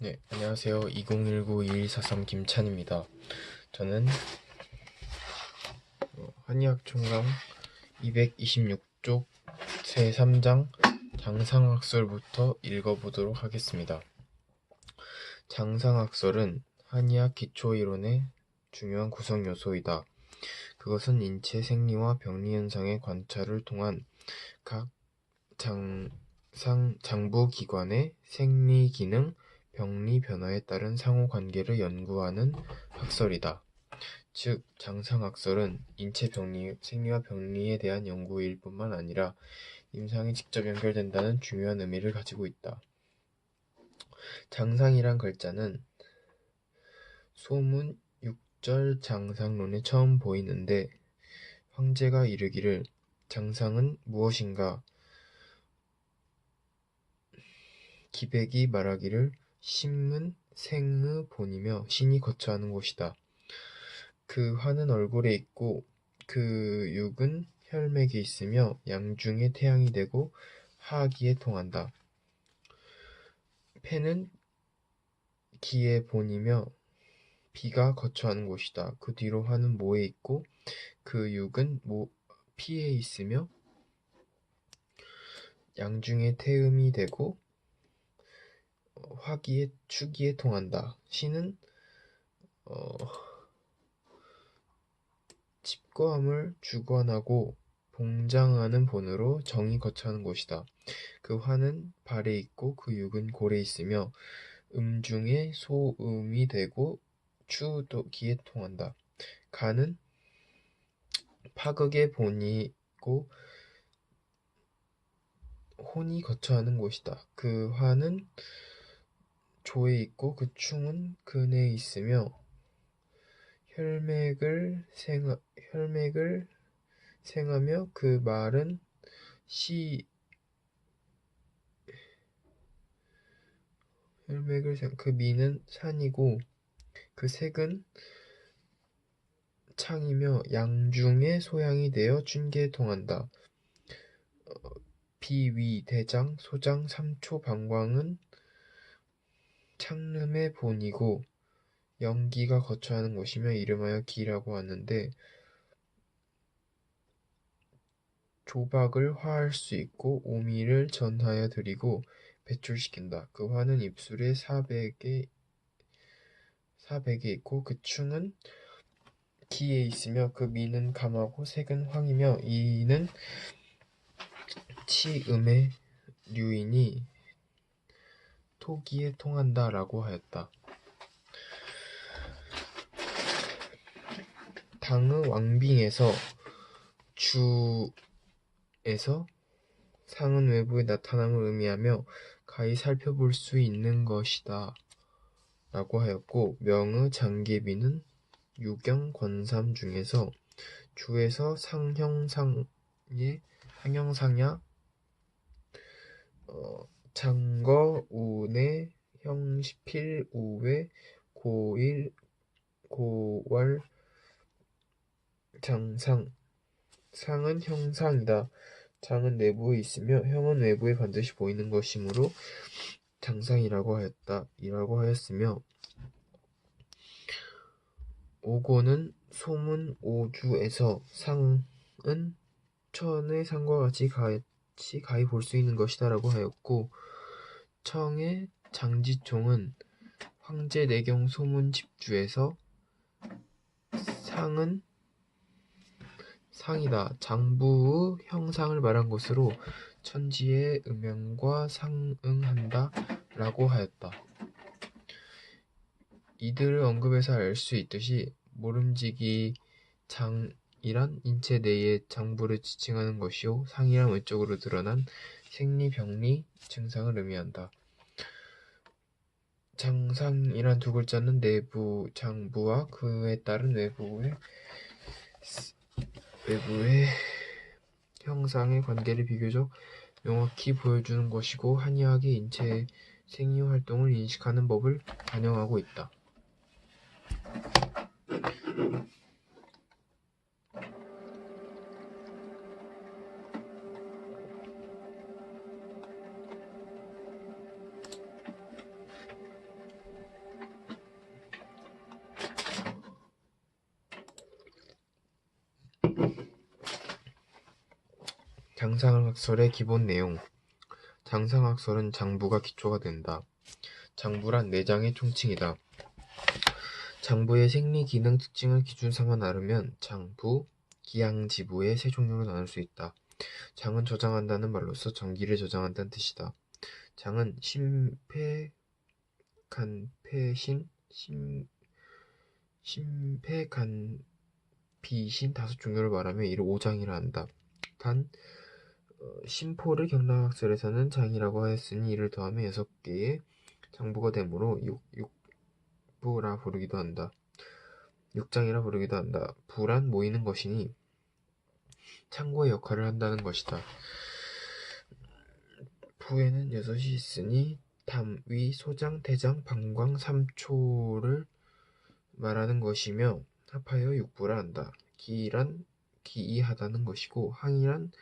네, 안녕하세요. 2019-2143 김찬입니다. 저는 한의학 총강 226쪽 제3장 장상학설부터 읽어보도록 하겠습니다. 장상학설은 한의학 기초이론의 중요한 구성 요소이다. 그것은 인체 생리와 병리 현상의 관찰을 통한 각 장부기관의 생리 기능, 병리 변화에 따른 상호관계를 연구하는 학설이다. 즉, 장상학설은 인체 생리와 병리에 대한 연구일 뿐만 아니라 임상에 직접 연결된다는 중요한 의미를 가지고 있다. 장상이란 글자는 소문 6절 장상론에 처음 보이는데 황제가 이르기를 장상은 무엇인가? 기백이 말하기를 신문 생의 본이며 신이 거처하는 곳이다. 그 화는 얼굴에 있고 그 육은 혈맥에 있으며 양중에 태양이 되고 하기에 통한다. 폐는 기의 본이며 비가 거처하는 곳이다. 그 뒤로 화는 모에 있고 그 육은 피에 있으며 양중에 태음이 되고 화기의 추기에 통한다. 신은 집거함을 주관하고 봉장하는 본으로 정이 거처하는 곳이다. 그 화는 발에 있고 그 육은 골에 있으며 중에 소음이 되고 추기에 통한다. 간은 파극의 본이고 혼이 거처하는 곳이다. 그 화는 조에 있고 그 충은 근에 있으며 혈맥을 생하며 그 말은 그 미는 산이고 그 색은 창이며 양중에 소양이 되어 춘계에 통한다. 비위, 대장, 소장, 삼초, 방광은 창름의 본이고 연기가 거처하는 곳이며 이름하여 기라고 하는데 조박을 화할 수 있고 오미를 전하여 드리고 배출시킨다. 그 화는 입술에 사백에 있고 그 충은 기에 있으며 그 미는 감하고 색은 황이며 이는 치음의 류이니 토기에 통한다 라고 하였다. 당의 왕빙에서 주에서 상은 외부의 나타남을 의미하며 가히 살펴볼 수 있는 것이다 라고 하였고, 명의 장계비는 유경 권삼 중에서 주에서 상형상야 장거운의 형필우의 고월 장상. 상은 형상이다. 장은 내부에 있으며 형은 외부에 반드시 보이는 것이므로 장상이라고 하였으며, 오고는 소문 오주에서 상은 천의 상과 같이 가히 볼 수 있는 것이다 라고 하였고, 청의 장지총은 황제 내경 소문 집주에서 상은 상이다. 장부의 형상을 말한 것으로 천지의 음양과 상응한다 라고 하였다. 이들을 언급해서 알 수 있듯이 모름지기 장이란 인체 내의 장부를 지칭하는 것이요 상이란 외적으로 드러난 생리, 병리 증상을 의미한다. 장상이란 두 글자는 내부 장부와 그에 따른 외부의 형상의 관계를 비교적 명확히 보여주는 것이고 한의학의 인체의 생리 활동을 인식하는 법을 반영하고 있다. 장상학설의 기본 내용. 장상학설은 장부가 기초가 된다. 장부란 내장의 총칭이다. 장부의 생리 기능 특징을 기준 삼아 나누면 장, 부, 기양, 지부의 세 종류로 나눌 수 있다. 장은 저장한다는 말로서 전기를 저장한다는 뜻이다. 장은 심폐, 간폐신, 심폐, 간비신 다섯 종류를 말하며 이를 오장이라 한다. 단 심포를 경락학설에서는 장이라고 하였으니 이를 더하면 6개의 장부가 되므로 육부라 부르기도 한다. 육장이라 부르기도 한다. 부란 모이는 것이니 창고의 역할을 한다는 것이다. 부에는 6이 있으니 담, 위, 소장, 대장, 방광, 삼초를 말하는 것이며 합하여 육부라 한다. 기란 기이하다는 것이고 항이란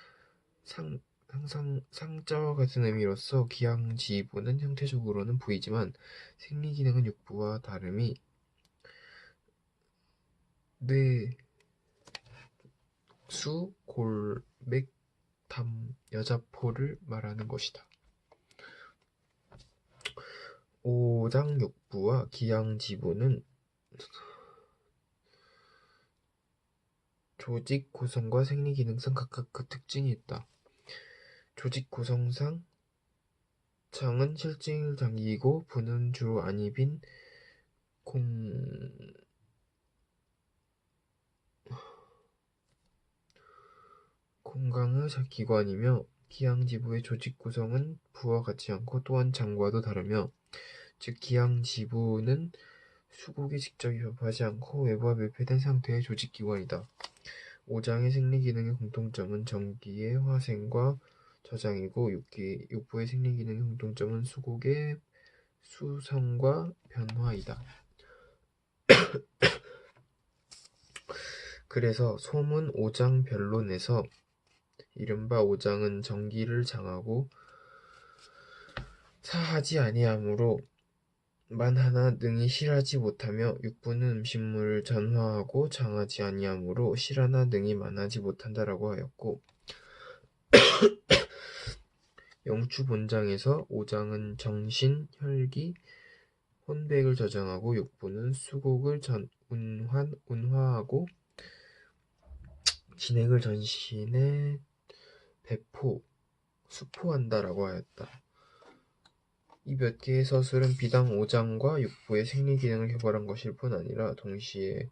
상자와 같은 의미로서 기양지부는 형태적으로는 부이지만 생리기능은 육부와 다름이 뇌, 수, 골, 맥, 담, 여자포를 말하는 것이다. 오장육부와 기양지부는 조직 구성과 생리 기능상 각각 그 특징이 있다. 조직 구성상 장은 실질장기이고 부는 주로 안이 빈 공강의 기관이며 기양지부의 조직 구성은 부와 같지 않고 또한 장과도 다르며 즉 기양지부는 수국이 직접 접하지 않고 외부와 밀폐된 상태의 조직기관이다. 오장의 생리기능의 공통점은 전기의 화생과 저장이고 육부의 생리기능의 공통점은 수국의 수성과 변화이다. 그래서 소문 오장변론에서 이른바 오장은 전기를 장하고 사하지 아니하므로 만하나 능히 실하지 못하며 육부는 음식물을 전화하고 장하지 아니하므로 실하나 능히 만하지 못한다라고 하였고 영추본장에서 오장은 정신, 혈기, 혼백을 저장하고 육부는 수곡을 운화하고 진액을 전신에 수포한다라고 하였다. 이 몇 개의 서술은 비당 오장과 육부의 생리기능을 교발한 것일 뿐 아니라 동시에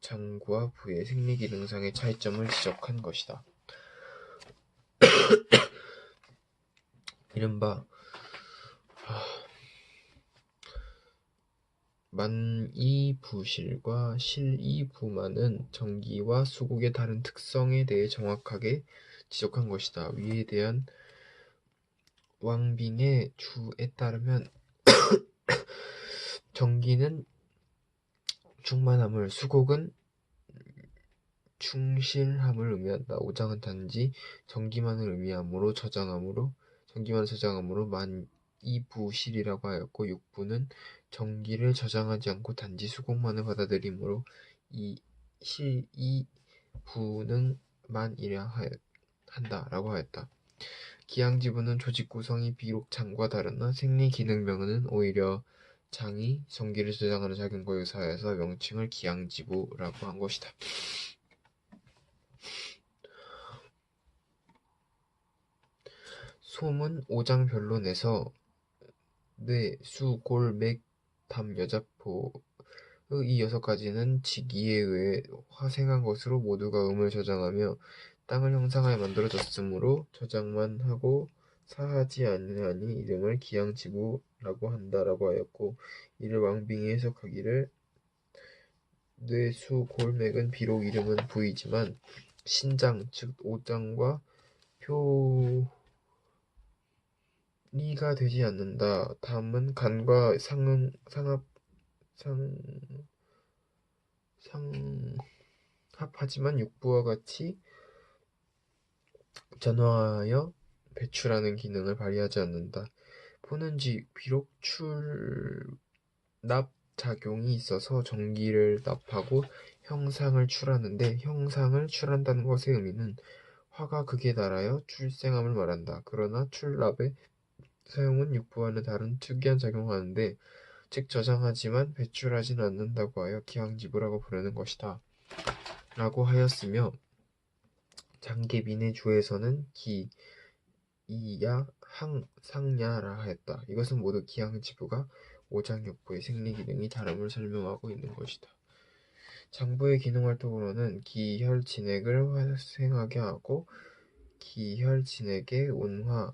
장과 부의 생리기능상의 차이점을 지적한 것이다. 이른바 만이부실과 실이부만은 전기와 수곡의 다른 특성에 대해 정확하게 지적한 것이다. 위에 대한 왕빙의 주에 따르면 전기는 충만함을, 수곡은 충실함을 의미한다. 오장은 단지 전기만을 의미하므로 전기만을 저장하므로 만이부실이라고 하였고 육부는 전기를 저장하지 않고 단지 수곡만을 받아들이므로 이 실이부는 만이라 한다라고 하였다. 기양지부는 조직 구성이 비록 장과 다르나 생리기능명은 오히려 장이 전기를 저장하는 작용과 유사해서 명칭을 기양지부라고 한 것이다. 소문 오장변론에서 뇌, 수, 골, 맥, 담, 여자포의 이 6가지는 직이에 의해 화생한 것으로 모두가 음을 저장하며 땅을 형상하여 만들어졌으므로 저장만 하고 사하지 아니하니 이름을 기양지부라고 한다라고 하였고 이를 왕빙이 해석하기를 뇌, 수, 골, 맥은 비록 이름은 부이지만 신장, 즉 오장과 표리가 되지 않는다. 담은 간과 상합하지만 육부와 같이 전화하여 배출하는 기능을 발휘하지 않는다. 포는 비록 출납 작용이 있어서 전기를 납하고 형상을 출하는데 형상을 출한다는 것의 의미는 화가 극에 달하여 출생함을 말한다. 그러나 출납의 사용은 육부와는 다른 특이한 작용을 하는데 즉 저장하지만 배출하지는 않는다고 하여 기왕지부라고 부르는 것이다. 라고 하였으며 장계빈의 주에서는 기, 이야, 항, 상야라 하였다. 이것은 모두 기항지부가 오장육부의 생리기능이 다름을 설명하고 있는 것이다. 장부의 기능활동으로는 기혈진액을 활성하게 하고 기혈진액의 온화,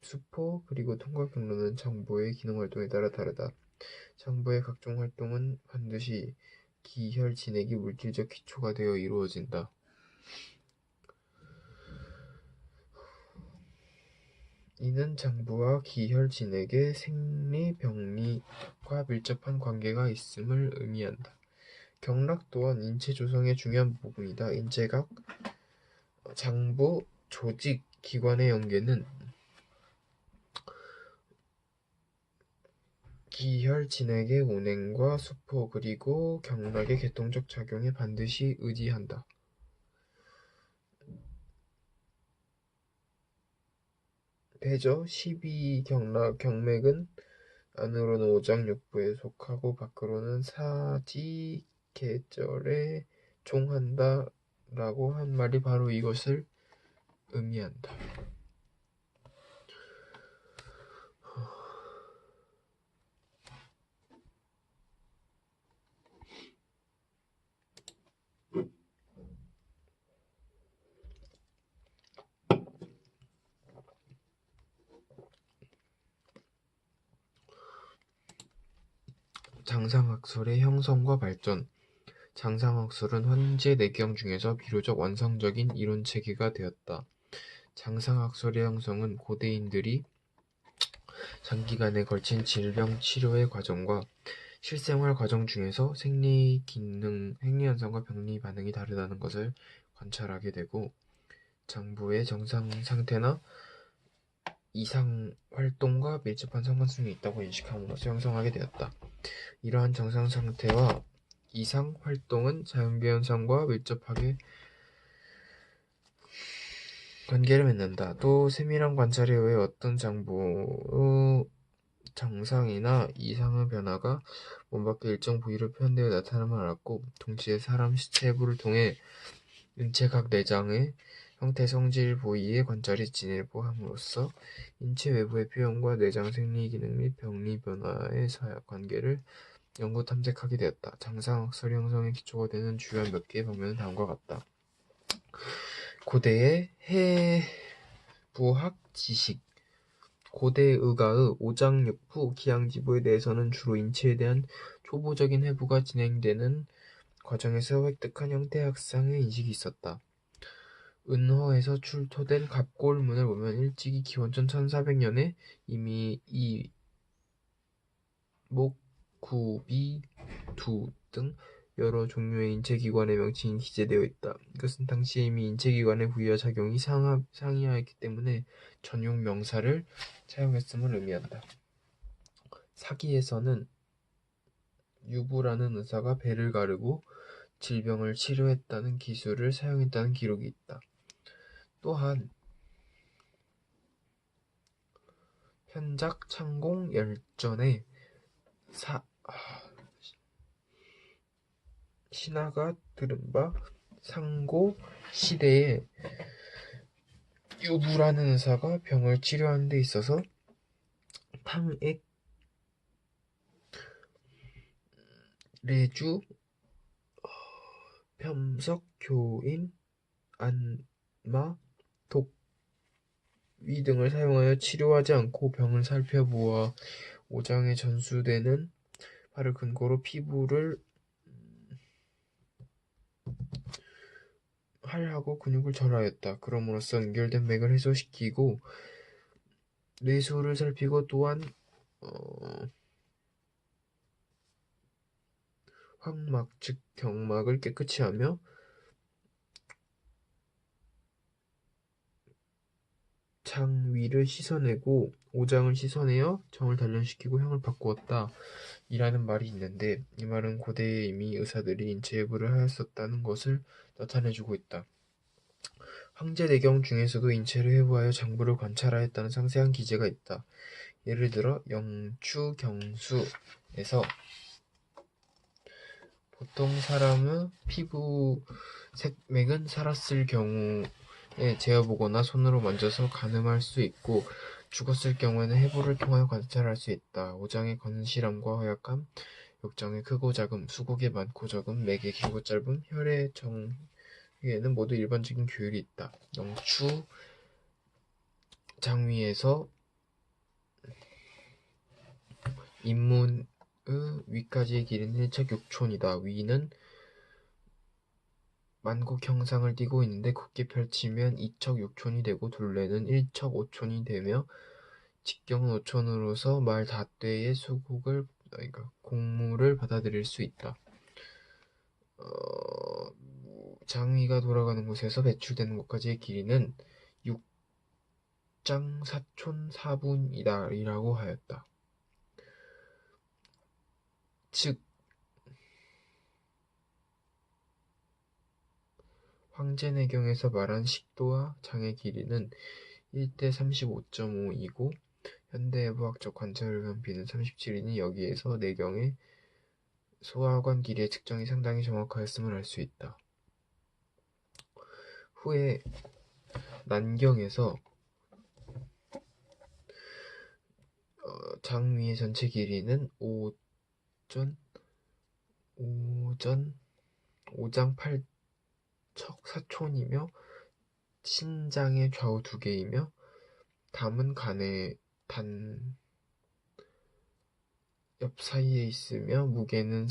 수포, 그리고 통과 경로는 장부의 기능활동에 따라 다르다. 장부의 각종 활동은 반드시 기혈진액이 물질적 기초가 되어 이루어진다. 이는 장부와 기혈진액의 생리, 병리과 밀접한 관계가 있음을 의미한다. 경락 또한 인체 조성의 중요한 부분이다. 인체각, 장부, 조직, 기관의 연계는 기혈진액의 운행과 수포 그리고 경락의 계통적 작용에 반드시 의지한다. 대저 12경락 경맥은 안으로는 오장육부에 속하고 밖으로는 사지계절에 종한다 라고 한 말이 바로 이것을 의미한다. 장상학설의 형성과 발전. 장상학설은 현재 내경 중에서 비교적 완성적인 이론체계가 되었다. 장상학설의 형성은 고대인들이 장기간에 걸친 질병 치료의 과정과 실생활 과정 중에서 생리기능, 생리현상과 병리 반응이 다르다는 것을 관찰하게 되고 장부의 정상 상태나 이상 활동과 밀접한 상관성이 있다고 인식함으로써 형성하게 되었다. 이러한 정상 상태와 이상 활동은 자연계 현상과 밀접하게 관계를 맺는다. 또 세밀한 관찰에 의해 어떤 장부의 정상이나 이상의 변화가 몸 밖의 일정 부위로 표현되어 나타남을 알았고 동시에 사람 시체부를 통해 인체각 내장의 형태 성질 부위의 관찰이 진일보함으로써 인체 외부의 표현과 내장 생리 기능 및 병리 변화의 관계를 연구 탐색하게 되었다. 장상학설 형성의 기초가 되는 주요한 몇 개의 방면은 다음과 같다. 고대의 해부학 지식. 고대 의가의 오장육부 기항지부에 대해서는 주로 인체에 대한 초보적인 해부가 진행되는 과정에서 획득한 형태학상의 인식이 있었다. 은허에서 출토된 갑골문을 보면 일찍이 기원전 1400년에 이미 이, 목, 구, 비, 두 등 여러 종류의 인체기관의 명칭이 기재되어 있다. 이것은 당시에 이미 인체기관의 부위와 작용이 상이하였기 때문에 전용 명사를 사용했음을 의미한다. 사기에서는 유부라는 의사가 배를 가르고 질병을 치료했다는 기술을 사용했다는 기록이 있다. 또한 현작 창공 열전에 신하가 들은 바 상고 시대에 유부라는 의사가 병을 치료하는 데 있어서 탕액, 레주, 폄석, 교인, 안마, 독위 등을 사용하여 치료하지 않고 병을 살펴보아 오장에 전수되는 바를 근거로 피부를 할하고 근육을 절하였다. 그럼으로써 연결된 맥을 해소시키고 뇌소를 살피고 또한 황막 즉 경막을 깨끗이 하며 장 위를 씻어내고 오장을 씻어내어 정을 단련시키고 향을 바꾸었다. 이라는 말이 있는데 이 말은 고대에 이미 의사들이 인체 해부를 하였었다는 것을 나타내주고 있다. 황제내경 중에서도 인체를 해부하여 장부를 관찰하였다는 상세한 기재가 있다. 예를 들어 영추경수에서 보통 사람의 피부 색맥은 살았을 경우에 재어보거나 손으로 만져서 가늠할 수 있고 죽었을 경우에는 해부를 통하여 관찰할 수 있다. 오장의 건실함과 허약함, 욕장의 크고 작음, 수국의 많고 적음, 맥의 길고 짧음, 혈의 정에는 모두 일반적인 규율이 있다. 영추 장위에서 인문의 위까지의 길이는 일척육촌이다. 위는 만국 형상을 띠고 있는데 굳게 펼치면 이척육촌이 되고 둘레는 일척오촌이 되며 직경은 오촌으로서 말 닷대의 수국을 곡물을 받아들일 수 있다. 장위가 돌아가는 곳에서 배출되는 곳까지의 길이는 육장 사촌 사분이다이라고 하였다. 즉 황제내경에서 말한 식도와 장의 길이는 1대 35.5이고 현대해부학적 관찰을 의한 비는 37이니 여기에서 내경의 소화관 길이의 측정이 상당히 정확하였음을 알 수 있다. 후에 난경에서 장위의 전체 길이는 5장 8척 4촌이며 신장의 좌우 2개이며 담은 간의 단 옆 사이에 있으며 무게는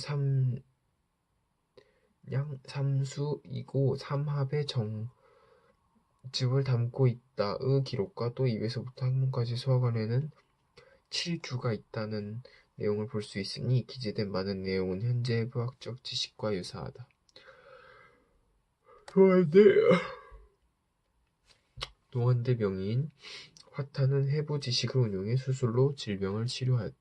3수2고 3합의 정즙을 담고 있다의 기록과 또 2에서부터 학문까지 소화관에는 7규가 있다는 내용을 볼 수 있으니 기재된 많은 내용은 현재 해부학적 지식과 유사하다. 노한대 명의인 화타는 해부 지식을 운용해 수술로 질병을 치료하였다.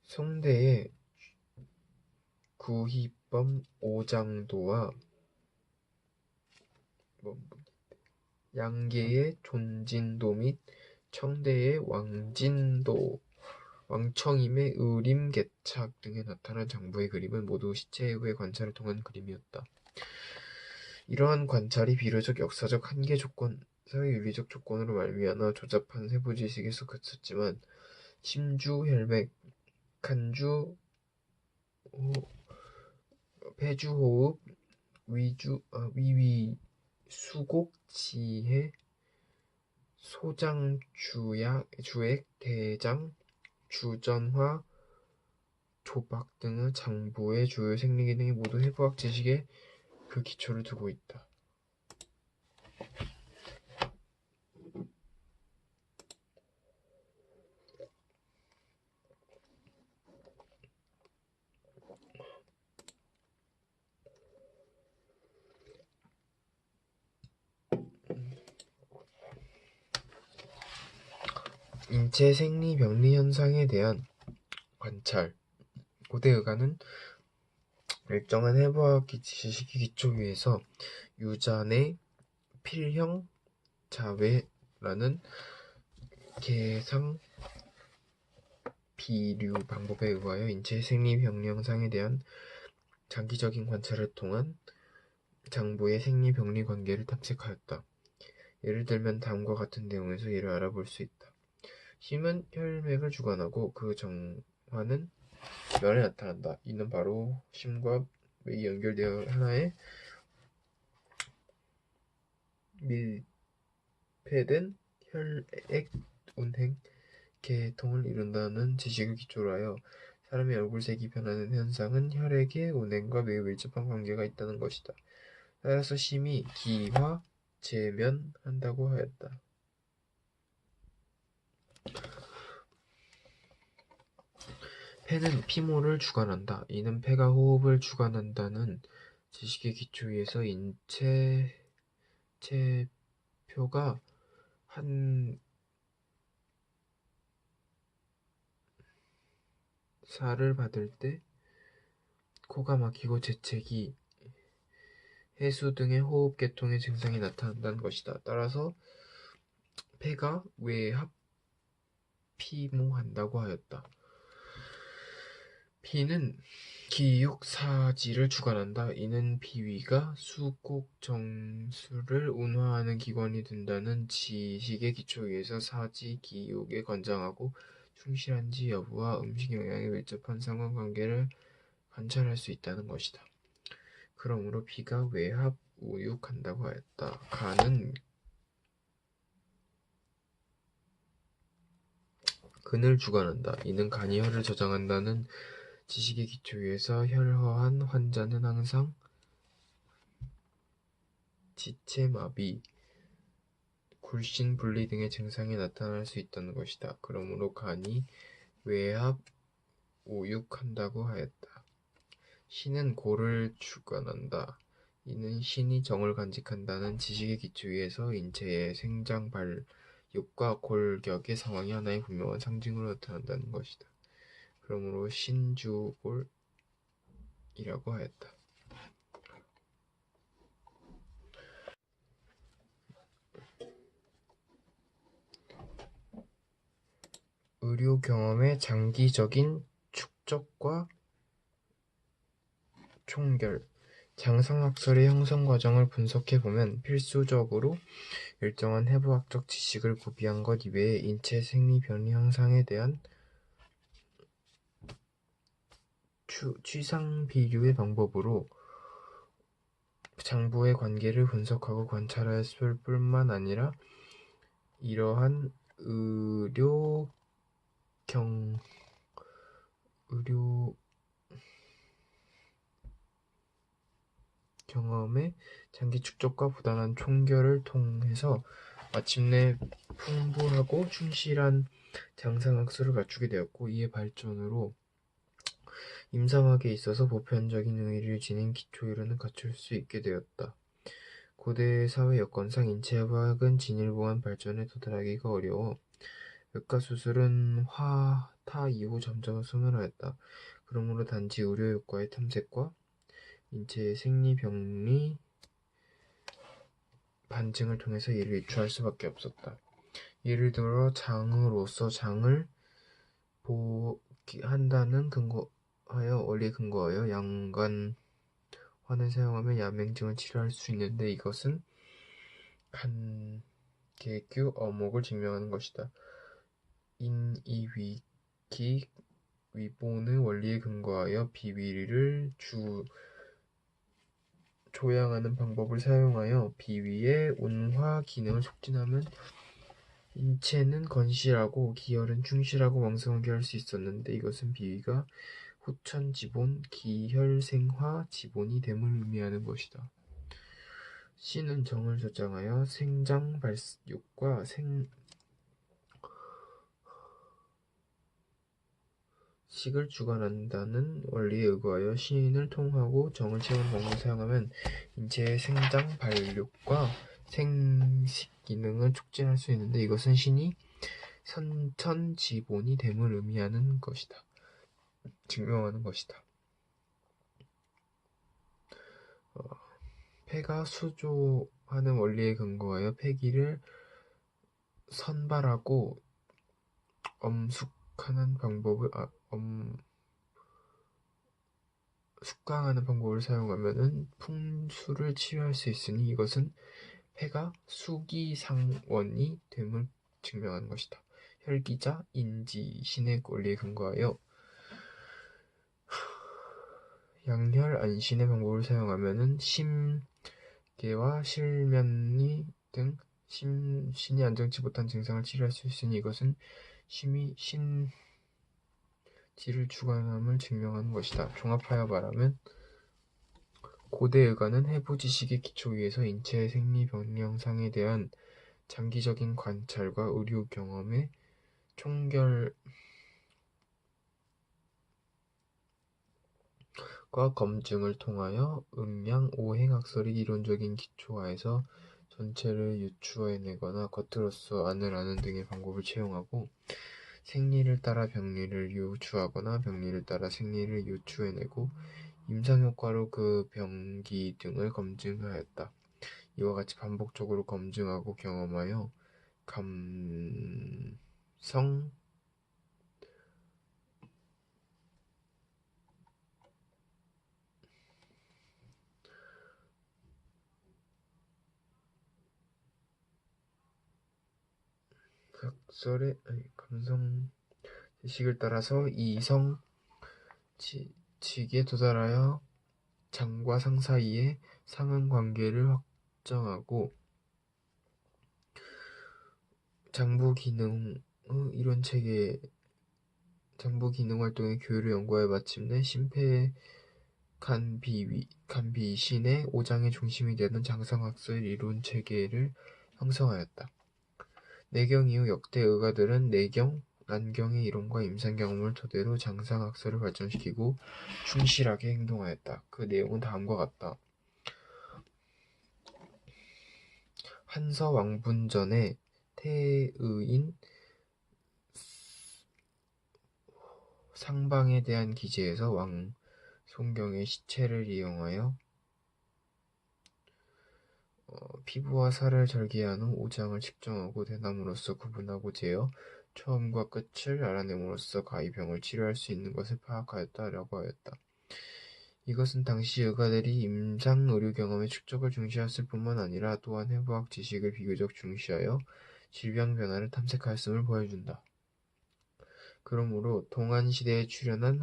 송대의 구희범 오장도와 양계의 존진도 및 청대의 왕청임의 의림개착 등에 나타난 장부의 그림은 모두 시체 해부의 관찰을 통한 그림이었다. 이러한 관찰이 비교적 역사적 한계 조건, 사회윤리적 조건으로 말미암아 조잡한 세부지식에서 그쳤지만 심주, 혈맥, 간주, 폐주호흡, 위위, 수곡, 지혜, 소장, 주액, 대장, 주전화, 조박 등의 장부의 주요 생리기능이 모두 해부학 지식에 그 기초를 두고 있다. 인체 생리 병리 현상에 대한 관찰. 고대 의가는 일정한 해부학 지식의 기초 위에서 유잔의 필형 자외라는 계상 비류 방법에 의하여 인체 생리 병리 현상에 대한 장기적인 관찰을 통한 장부의 생리 병리 관계를 탐색하였다. 예를 들면 다음과 같은 내용에서 이를 알아볼 수 있다. 힘은 혈맥을 주관하고 그 정화는 면에 나타난다. 이는 바로 심과 맥이 연결되어 하나의 밀폐된 혈액 운행 계통을 이룬다는 지식을 기초로 하여 사람의 얼굴색이 변하는 현상은 혈액의 운행과 매우 밀접한 관계가 있다는 것이다. 따라서 심이 기화, 제면한다고 하였다. 폐는 피모를 주관한다. 이는 폐가 호흡을 주관한다는 지식의 기초 위에서 인체표가 한 살을 받을 때 코가 막히고 재채기, 해수 등의 호흡 계통의 증상이 나타난다는 것이다. 따라서 폐가 외합피모한다고 하였다. 피는 기육사지를 주관한다. 이는 비위가 수곡정수를 운화하는 기관이 된다는 지식의 기초에서 사지, 기육에 관장하고 충실한지 여부와 음식 영양에 밀접한 상관관계를 관찰할 수 있다는 것이다. 그러므로 비가 외합, 우육한다고 하였다. 간은 근을 주관한다. 이는 간이 혈을 저장한다는 지식의 기초에서 혈허한 환자는 항상 지체마비, 굴신, 분리 등의 증상이 나타날 수 있다는 것이다. 그러므로 간이 외합, 우육한다고 하였다. 신은 고를 주관한다. 이는 신이 정을 간직한다는 지식의 기초에서 인체의 생장, 발육과 골격의 상황이 하나의 분명한 상징으로 나타난다는 것이다. 그러므로 신주골이라고 하였다. 의료 경험의 장기적인 축적과 총결. 장성학설의 형성 과정을 분석해보면 필수적으로 일정한 해부학적 지식을 구비한 것 이외에 인체 생리 변이 형상에 대한 취상 비교의 방법으로 장부의 관계를 분석하고 관찰했을 뿐만 아니라 이러한 의료 경험의 장기 축적과 부단한 총결을 통해서 마침내 풍부하고 충실한 장상학설을 갖추게 되었고, 이의 발전으로 임상학에 있어서 보편적인 의의를 지닌 기초이론을 갖출 수 있게 되었다. 고대 사회 여건상 인체의학은 진일보한 발전에 도달하기가 어려워 외과 수술은 화타 이후 점점 소멸하였다. 그러므로 단지 의료효과의 탐색과 인체의 생리병리 반증을 통해서 이를 유추할 수밖에 없었다. 예를 들어 장으로서 장을 보한다는 원리에 근거하여 양간환을 사용하며 야맹증을 치료할 수 있는데 이것은 간개교 어목을 증명하는 것이다. 인이위기 위본의 원리에 근거하여 비위를 조양하는 방법을 사용하여 비위의 운화 기능을 촉진하면 인체는 건실하고 기혈은 충실하고 왕성하게 할 수 있었는데 이것은 비위가 후천지본, 기혈생화 지본이 됨을 의미하는 것이다. 신은 정을 저장하여 생장발육과 식을 주관한다는 원리에 의거하여 신을 통하고 정을 채우는 방법을 사용하면 인체의 생장, 발육과 생식 기능을 촉진할 수 있는데 이것은 신이 선천지본이 됨을 의미하는 것이다. 증명하는 것이다. 폐가 수조하는 원리에 근거하여 폐기를 선발하고 숙강하는 방법을 사용하면 풍수를 치유할 수 있으니 이것은 폐가 수기상원이 됨을 증명하는 것이다. 혈기자, 인지, 신의 원리에 근거하여 양혈, 안신의 방법을 사용하면 심계와 실면이 등 신이 안정치 못한 증상을 치료할 수 있으니 이것은 심이 신지를 주관함을 증명하는 것이다. 종합하여 말하면 고대 의과는 해부 지식의 기초 위에서 인체의 생리 병리 형상에 대한 장기적인 관찰과 의료 경험의 총결과 검증을 통하여 음양 오행학설의 이론적인 기초하에서 전체를 유추해내거나 겉으로서 안을 아는 등의 방법을 채용하고 생리를 따라 병리를 유추하거나 병리를 따라 생리를 유추해내고 임상효과로 그 병기 등을 검증하였다. 이와 같이 반복적으로 검증하고 경험하여 감성 감성 지식을 따라서 이성 지식에 도달하여 장과 상 사이의 상응관계를 확정하고 장부 기능 활동의 교류를 연구하여 마침내 간비신의 5장의 중심이 되는 장상학설 이론 체계를 형성하였다. 내경 이후 역대 의가들은 내경, 난경의 이론과 임상경험을 토대로 장상학설을 발전시키고 충실하게 행동하였다. 그 내용은 다음과 같다. 한서왕분전의 태의인 상방에 대한 기재에서 왕송경의 시체를 이용하여 피부와 살을 절개한 후 오장을 측정하고 대나무로서 구분하고 재어 처음과 끝을 알아냄으로써 가히 병을 치료할 수 있는 것을 파악하였다라고 하였다. 이것은 당시 의가들이 임상 의료 경험의 축적을 중시했을 뿐만 아니라 또한 해부학 지식을 비교적 중시하여 질병 변화를 탐색하였음을 보여준다. 그러므로 동안시대에 출현한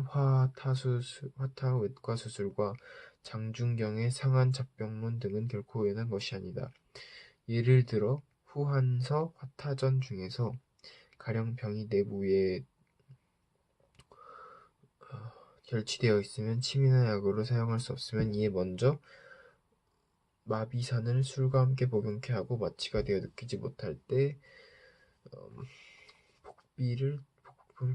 화타외과 수술과 장준경의 상한잡병론 등은 결코 우연한 것이 아니다. 예를 들어 후한서 화타전 중에서 가령 병이 내부에 결치되어 있으면 침이나 약으로 사용할 수 없으면 이에 먼저 마비산을 술과 함께 복용케 하고 마취가 되어 느끼지 못할 때 복비를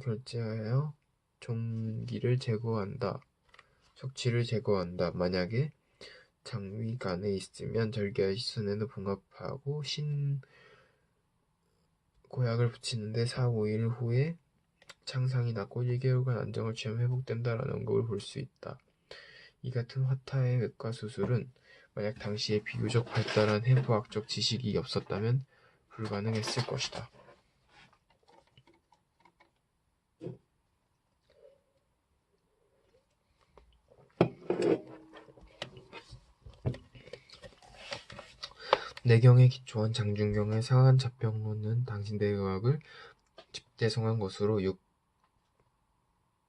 결제하여 종기를 제거한다. 척취를 제거한다. 만약에 장위간에 있으면 절개하여 시선에도 봉합하고 고약을 붙이는데 4, 5일 후에 창상이 낫고 1개월간 안정을 취하면 회복된다라는 걸 볼 수 있다. 이 같은 화타의 외과 수술은 만약 당시에 비교적 발달한 해부학적 지식이 없었다면 불가능했을 것이다. 내경에 기초한 장준경의 상한잡병론은 당신대의 의학을 집대성한 것으로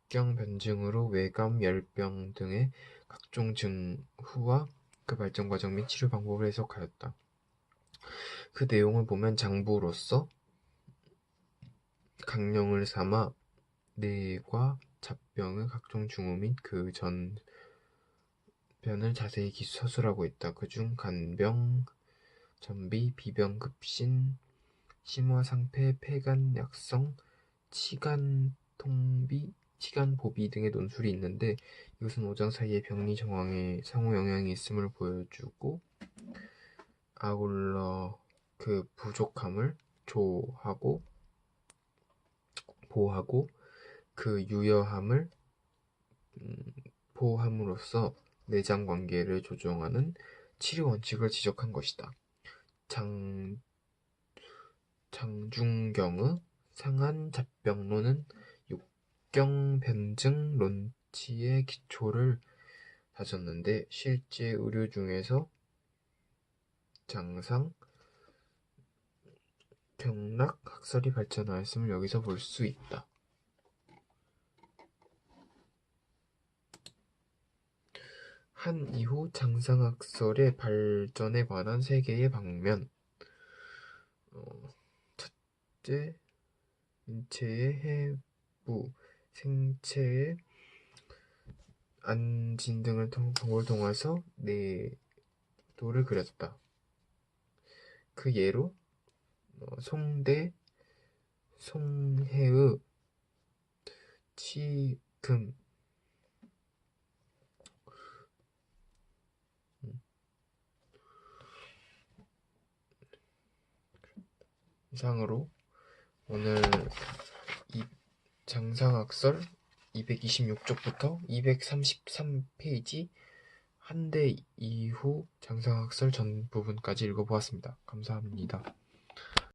육경변증으로 외감, 열병 등의 각종 증후와 그 발전 과정 및 치료 방법을 해석하였다. 그 내용을 보면 장부로서 강령을 삼아 뇌과 잡병의 각종 증후 및 그 전변을 자세히 서술하고 있다. 그중 간병, 전비, 비병, 급신, 심화상패, 폐간약성, 치간보비 등의 논술이 있는데 이것은 5장 사이의 병리 정황에 상호 영향이 있음을 보여주고 아울러 그 부족함을 보호하고 그 유여함을 보호함으로써 내장 관계를 조정하는 치료 원칙을 지적한 것이다. 장준경의 상한잡병론은 육경변증 론치의 기초를 다졌는데 실제 의료 중에서 장상, 경락, 학설이 발전하였음을 여기서 볼 수 있다. 한 이후 장상학설의 발전에 관한 세 개의 방면. 첫째, 인체의 해부, 생체의 안진 등을 통해서 내도를 그렸다. 그 예로 송해의 치금 이상으로 오늘 이 장상학설 226쪽부터 233페이지 한대 이후 장상학설 전 부분까지 읽어보았습니다. 감사합니다.